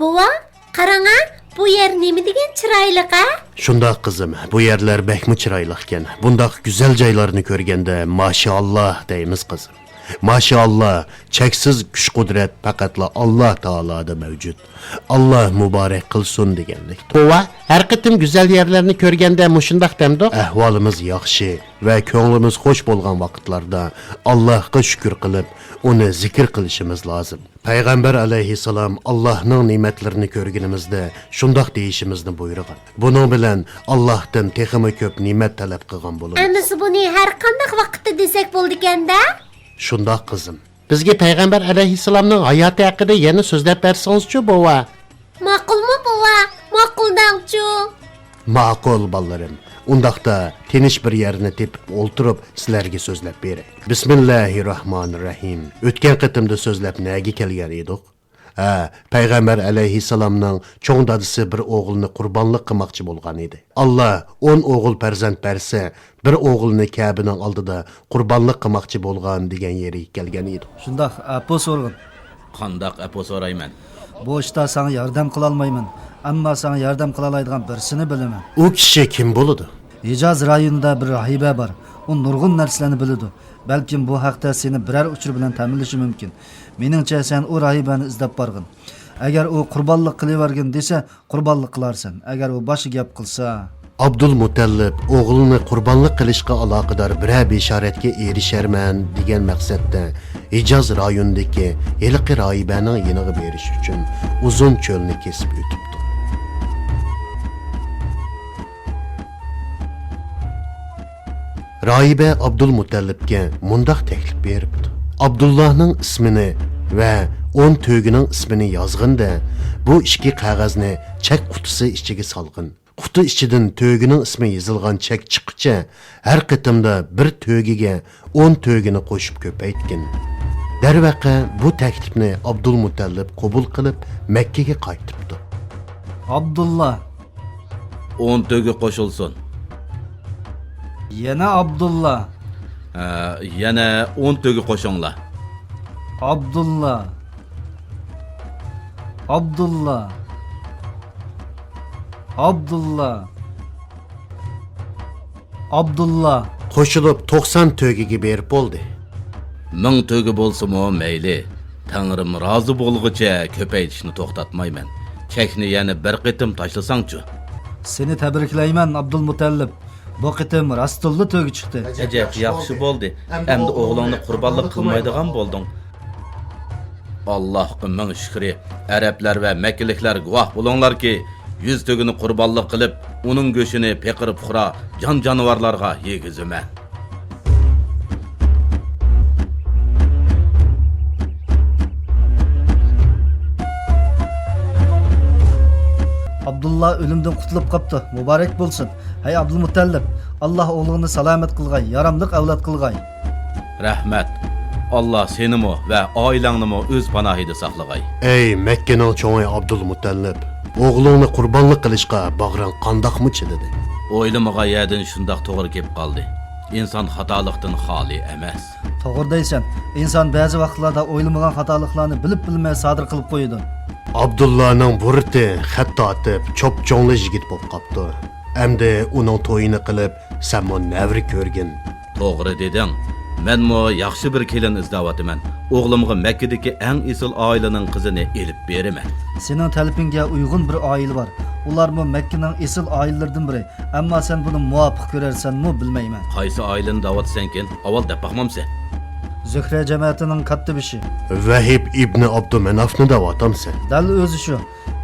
Bova, qarang-a, bu yer nima degan chiroyli-a? Shundoq qizim, bu yerlar bekmi chiroyli ekan. Bundoq go'zal joylarni ko'rganda, mashalloh deymiz qizim. Mashalloh, cheksiz kuch-qudrat faqatla Alloh taoloda mavjud. Alloh muborak qilsin deganlik. Tova, har qitim go'zal yerlarni ko'rganda mushundaq demdi. Ahvolimiz yaxshi va ko'nglimiz xush bo'lgan vaqtlarda Allohga shukr qilib, uni zikr qilishimiz lozim. Payg'ambar alayhissalom Allohning ne'matlarini ko'rganimizda shundoq deyishimizni buyurgan. Buning bilan Allohdan texmi ko'p ne'mat talab qilgan bo'lamiz. Endi buni har qanday vaqtda desak bo'ldi-kanda? Shundoq qizim. Bizga payg'ambar alayhissalomning hayoti haqida yana so'zlab bersangiz-chi, bova? Ma'qulmi, bova? Ma'quldangchu. Ma'qul bolalarım. Undaqda tinish bir yerni tepib o'ltirib sizlarga so'zlab beray. Bismillahirrohmanirrohim. O'tgan qitimda so'zlab nega kelgan edik? Payg'ambar alayhissalomning cho'ng dadisi bir o'g'ilni qurbonlik qilmoqchi bo'lgan edi. Alloh 10 o'g'il farzand bersa, bir o'g'ilni Ka'baning oldida qurbonlik qilmoqchi bo'lgan degan yeriga kelgan edi. Shundoq, apo so'rg'in. Qandaq apo so'rayman. Bu ishda sana yordam qila olmayman. Ammo sana yordam qila oladigan birsini bilaman. U kishi kim bo'ladi? Hijaz rayonida bir rahiba bor. U nurg'un narsalarni biladi. Balkim bu haqda seni biror uchur bilan ta'minlashi mumkin. Meningcha sen u rahibani izlab borgin. Agar u qurbonlik qilavergin desa, qurbonlik qilarsan. Agar u boshi gap qilsa, Abdul Mutallib o'g'lini qurbonlik qilishga aloqador biror bishoratga erisharman degan maqsadda Hijaz rayonidagi Elqi rahibaning yiniga berish uchun uzun cho'lni kesib o'tibdi. Rahiba Abdul Mutallibga mundaq taklif beribdi. Abdullohning ismini va 10 to'gining ismini yozg'inda bu ikki qog'ozni chak qutisi ichiga solg'in. Quti ichidan to'gining ismi yozilgan chek chiqqicha har qitimda bir to'giga 10 to'gini qo'shib ko'paytgin. Darvaqa bu taklifni Abdul Mutallib qabul qilib Makka ga qaytibdi. Abdullah, 10 to'gi qo'shilsin. yana Abdullah, Yana 10 to'gi qo'shinglar. Abdullah, Abdullah, Abdullah, Abdullah. Qo'shilib 90 to'giga berib bo'ldi. 1000 to'gi bo'lsa-mo mayli. Tangrim rozi bo'lguncha ko'paytishni to'xtatmayman. Chekni yana bir qitim tashlasangchi. Seni tabriklayman Abdul Mutallib. Bu qitim rastulli to'gi chiqdi. Ajab, yaxshi bo'ldi. Endi o'g'lingni qurbonlik qilmaydigan bo'lding. Allohga ming shukri. Arablar va makkaliklar guvoh bo'linglarki, 100 to'gini qurbonlik qilib, uning go'shini peqirib xura jonivorlarga yegizaman. Abdullah ölümden qutulib qapti. Mübarek bo'lsin. Hay Abdulmutallib, Allah oğlunu salamet qilg'ay, yaramliq avlod qilg'ay. Rahmat. Allah senimi va oilangni o'z panohida saqlag'ay. Ey Makkaning cho'ngi Abdul Mutallib, o'g'lingni qurbonlik qilishga bag'ring qandoqmi chidadi? O'ylamaga yadin shundoq to'g'ri kelib qoldi. İnsan xatolikdan xoli emas. To'g'ri deysan. İnsan ba'zi vaqtlarda o'ylamagan xatoliklarni bilib bilmay sodir qilib qo'yadi. Abdullahning burti xatta atib, cho'pchonli yigit bo'lib qopti. Endi uning to'yini qilib, sen mo navri ko'rgin. To'g'ri deding. Menmo yaxshi bir kelin izlayapman. O'g'limga Makkadagi eng esil oilaning qizini elib beraman. Sening talabingga uyg'un bir oila bor. Ular mu Makkaning esil oilalaridan biri. Ammo sen buni muvofiq ko'rarsanmi bilmayman. Qaysi oilani da'vatsankin, avval deb baqmamsan. Zuhra jamoatining katta bishi. Vahib ibn Abdumanafni da'vatamsan. Dal o'zi shu.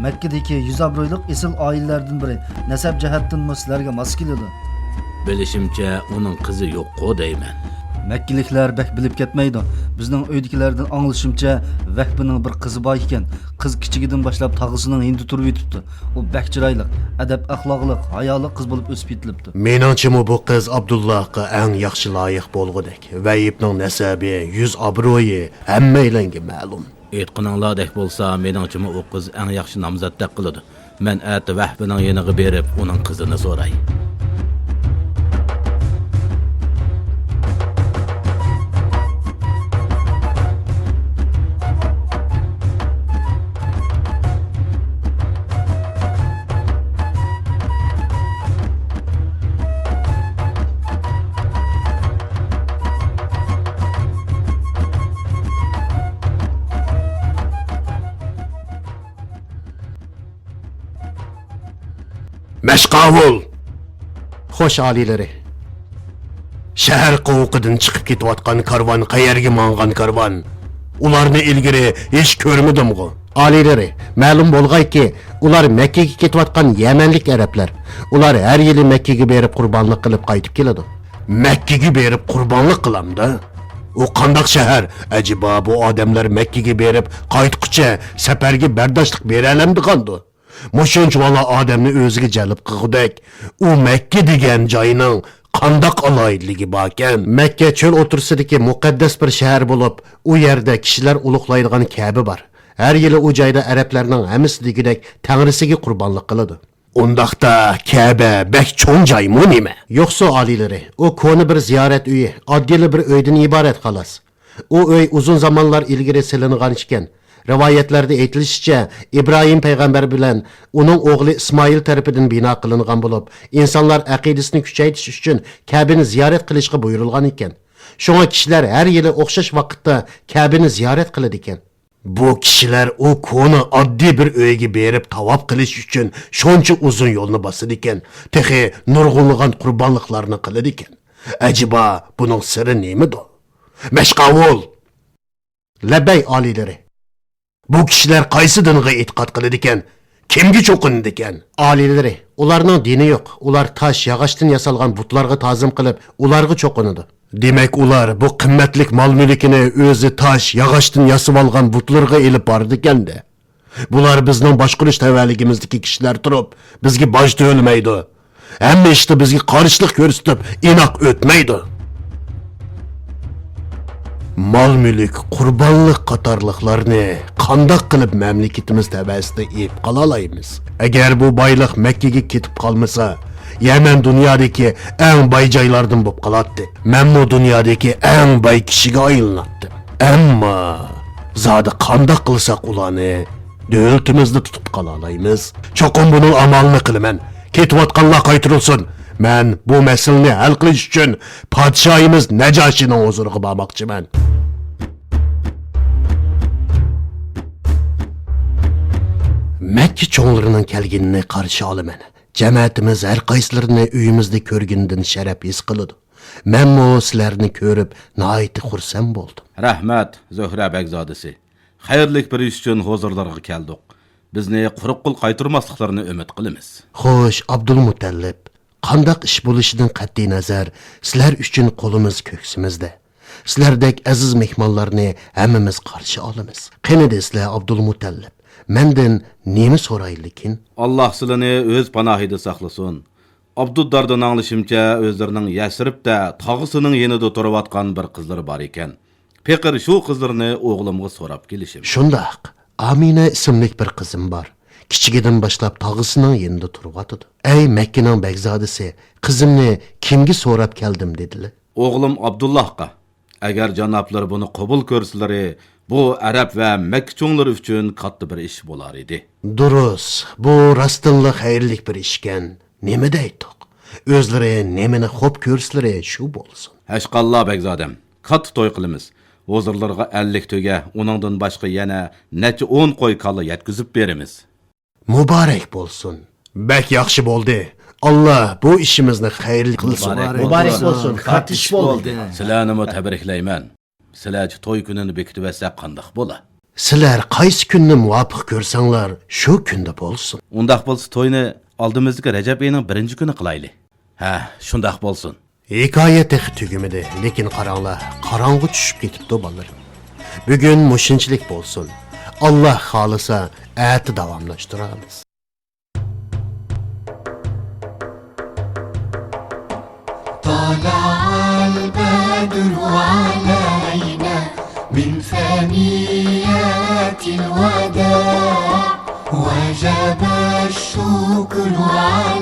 Makkadagi 100 obro'liq esil oilalardan biri. Nasab jihatdan muslarga mos keladi. Bilishimcha uning qizi yo'q-ku deyman. Makkiliklar bak bilib ketmaydi. Bizning uydagilardan anglashimcha Vahbining bir qizi bor ekan. Qiz kichigidan boshlab tog'isining hindi turib yetibdi. U bak chiroyli, adab axloqli, hayoli qiz bo'lib o'sib yetilibdi. Meningcha bu qiz Abdullohga eng yaxshi loyiq bo'lgudek. Vahibning nasabi, 100 obro'yi hammalarga ma'lum. Aytqininglardek bo'lsa, meningcha u qiz eng yaxshi nomzoddak qiladi. Men ati Vahbining yeniga berib, uning qizini so'ray. Mashqavul. Xo'sh aliylari. Shahar qovuqidan chiqib ketayotgan karvon, qayerga mang'an karvon? Ularni ilgari hech ko'rmadim-ku. Aliylari, ma'lum bo'lg'ayki, ular Makka ga ketayotgan Yamanlik arablar. Ular har yili Makka ga berib qurbonlik qilib qaytib keladi. Makka ga berib qurbonlik qilamda. U qandaq shahar? Ajiba bu odamlar Makka ga berib qaytqucha safarga bardoshlik bera olamdi-qandu? Mushuncha vala odamni o'ziga jalb qilgudak. U Makka degan joyning qandaq aloyidligi borkan? Makka cho'l o'tirsidagi muqaddas bir shahar bo'lib, u yerda kishilar ulug'laydigan Ka'ba bor. Har yili u joyda arablarning hammasi degidek Tang'risiga qurbonlik qiladi. Undaqda Ka'ba bak cho'ng joymi nima? Yo'qsa aliylari, u koni bir ziyorat uyi, oddiy bir uydan iborat xolos. U uy uzun zamonlar ilgari silingan ekan. Rivoyatlarda aytilishicha, Ibrohim payg'ambar bilan uning o'g'li Ismoil tarafidan bino qilingan bo'lib, insonlar aqidasini kuchaytirish uchun Ka'bani ziyorat qilishga buyurilgan ekan. Shunga kishilar har yili o'xshash vaqtda Ka'bani ziyorat qiladi ekan. Bu kishilar u koni oddiy bir uyga berib tavob qilish uchun shuncha uzun yo'lni bosadi ekan. Texi nurg'unlagan qurbonliklarni qiladi ekan. Ajiba buning siri nimadi? Mashqavul. Labay oliylari. Bu kishilar qaysi dinga e'tiqod qiladi ekan? Kimga cho'qindi ekan? Aliylari, ularning dini yo'q. Ular tosh, yog'ochdan yasalgan butlarga ta'zim qilib, ularga cho'qinadi. Demak, ular bu qimmatlik mol-mulkini o'zi tosh, yog'ochdan yasab olgan butlarga elib bordi ekanda. Bular bizning boshqarish tavalligimizdagi kishilar turib, bizga bosh to'lmaydi. Hamma ishda bizga qarshilik ko'rsatib, inoq o'tmaydi. Mal-mulk, qurbonlik qatorliqlarni qandoq qilib mamlakatimiz tabasida ep qala olamiz? Agar bu boylik Makkaga ketib qolmasa, Yaman dunyodagi eng boy joylardan bo'lib qoladi. Menmo dunyodagi eng boy kishiga aylanadi. Ammo zodi qandoq qilsak ularni davlatimizni tutib qola olamiz? Cho'qim buning amalini qilaman. Ketayotganlar qaytarilsin. Men bu masalani hal qilish uchun podshoyimiz Najoshining huzuriga bormoqchiman. Makka cho'nglarining kelganini qarshi olaman. Jamoatimiz har qaysilarini uyimizda ko'rgandan sharaf his qiladi. Menmo sizlarni ko'rib nihoyat xursand bo'ldim. Rahmat Zuhra Begzodisi. Xayrli bir ish uchun huzurlarga keldik. Bizni quruq qul qaytarmasliklarini umid qilamiz. Xo'sh, Abdulmutallib, qandaq ish bo'lishidan qat'iy nazar, sizlar uchun qo'limiz ko'ksimizda. Sizlardek aziz mehmonlarni hammamiz qarshi olamiz. Qani desizlar Abdulmutallib, mendan nima so'raylikin? Alloh sizlarni o'z panohida saqlasin. Abduddardan anglashimcha o'zlarining Yasribda tog'isining yanida turayotgan bir qizlari bor ekan. Peqir shu qizlarni o'g'limga so'rab kelishim. Shundaq. Amina ismli bir qizim bor. Kichigidan boshlab tog'isining yanida turibdi. Ey Makkaning begzodisi, qizimni kimga so'rab keldim dedilar? O'g'lim Abdullohga. Agar janoblar buni qabul ko'rsalar, bu arab va Makka cho'nglari uchun katta bir ish bo'lar edi. Durust, bu rostilla xayrli bir ishkan. Nima deydik? O'zlari nimani xo'p ko'rsalar shu bo'lsin. Hashqalloh begzodam, katta to'y qilamiz. Hozirlarga 50 to'ga, uningdan boshqa yana necha 10 qo'y kalla yetkazib beramiz. Muborak bo'lsin. Bak yaxshi bo'ldi. Alloh bu ishimizni xayrli qilsin. Muborak bo'lsin. Katta ish bo'ldi. Sizlarni tabriklayman. Sizlar to'y kunini bekitib olsak qandoq bo'lar? Sizlar qaysi kunni muvofiq ko'rsanglar, shu kunda bo'lsin. Undaq bo'lsa to'yni oldimizga Rajab oyining 1-kuni qilaylik. Ha, shundaq bo'lsin. Hikoya texi tugimidi, lekin qaranglar, qorong'i tushib ketibdi bolalar. Bugun mushinchilik bo'lsin. Alloh xolisa, ati davomlashtiramiz. طلع البدر علينا من ثنيات الوداع وجب الشكر علينا